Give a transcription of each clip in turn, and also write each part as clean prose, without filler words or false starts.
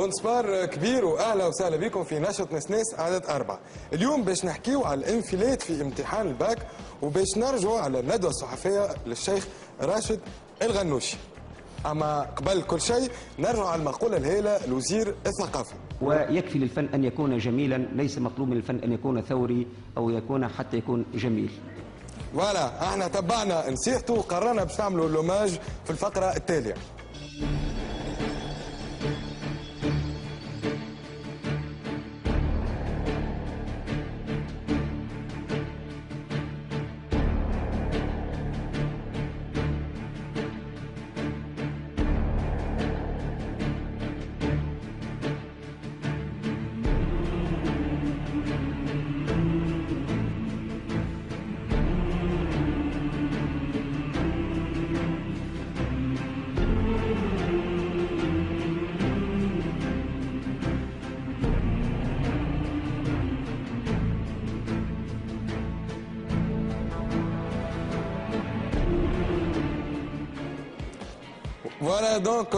بونسبار كبير واهلا وسهلا بكم في نشط نسناس عدد 4. اليوم باش نحكيو على الانفلات في امتحان الباك وباش نرجعوا على الندوه الصحفيه للشيخ راشد الغنوشي. اما قبل كل شيء نرجع على المقوله الهائله لوزير الثقافه. ويكفي للفن ان يكون جميلا، ليس مطلوب من الفن ان يكون ثوري او يكون حتى يكون جميل. فوالا احنا تبعنا نصيحته وقررنا باش نعملوا لوماج في الفقره التاليه. فوالا دونك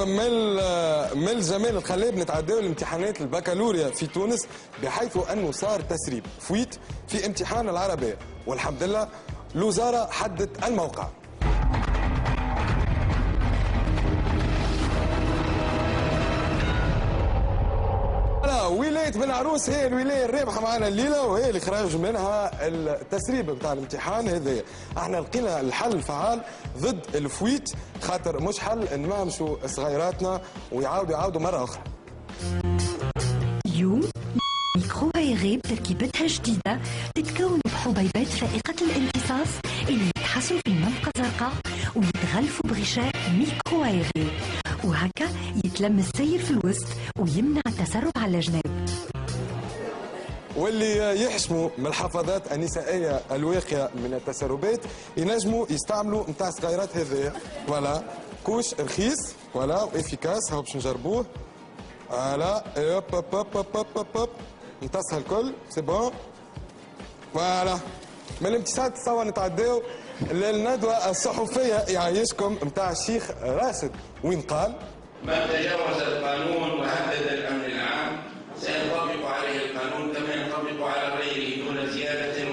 من الجمال الخلاب نتعداو الامتحانات البكالوريا في تونس، بحيث انه صار تسريب فويت في امتحان العربيه، والحمد لله الوزاره حدت الموقع. ولاية بن عروس هي الولاية الرابحة معنا الليلة، وهي اللي خرج منها التسريب بتاع الامتحان هذايا. احنا لقينا الحل الفعال ضد الفويت، خاطر مش حل نمشوا صغيراتنا ويعاودوا مرة أخرى. اليوم ميكرو هيغي بتركيبتها جديدة تتكون بحبيبات فائقة الامتصاص اللي يتحصوا في المنطقة الزرقاء ويتغلفوا بغشاء ميكرو هيغي، وهكا يتلم السير في الوسط ويمنع التسرب على الجناب. واللي يحشموا من الحفاظات النسائيه الواقيه من التسربات ينجموا يستعملوا نتاع الصغيرات هذايا. فوالا كوش رخيص فوالا وافيكاس، هاو باش نجربوه. فوالا هوب هوب هوب هوب هوب هوب امتصها الكل سي بون. فوالا من الامتصاص توا نتعداو للندوه الصحفيه يعيشكم نتاع الشيخ راشد، وين قال: من تجاوز القانون وهدد الامن العام سينطبق عليه القانون كما ينطبق على غيره دون زياده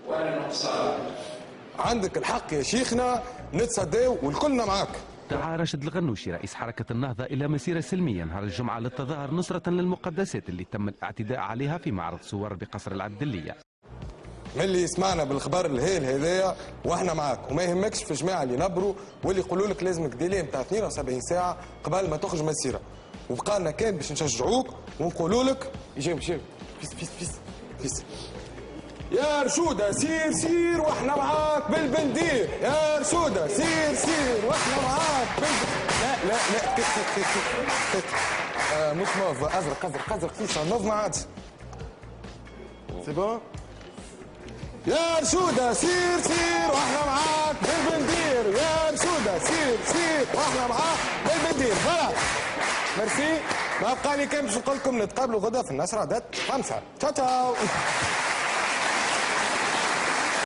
ولا نقصان. عندك الحق يا شيخنا، نتصداو والكلنا معاك. دعا راشد الغنوشي رئيس حركة النهضة إلى مسيرة سلمية نهار الجمعة للتظاهر نصرة للمقدسات اللي تم الاعتداء عليها في معرض صور بقصر العبدلية. من اللي يسمعنا بالخبر الهائل هذايا واحنا معاك، وما يهمكش في الجماعه اللي نبروا واللي يقولوا لك لازمك ديلي نتاع 72 ساعه قبل ما تخرج مسيره، وبقى لنا كان باش نشجعوك ونقولوا لك يجيب فيس فيس فيس فيس يا رشوده سير سير واحنا معاك بالبندير، يا رشوده سير سير واحنا معاك لا لا لا كت مش موف، ازرق ازرق ازرق فيس نوف ما عادش سي بون. يا رشودة سير سير واحنا معاك بالبندير، يا رشودة سير سير واحنا معاك بالبندير. فوالا ميرسي. ما بقى لي كان باش نقول لكم نتقابلوا غدا في النشرة عدد 5. تشاو تشاو.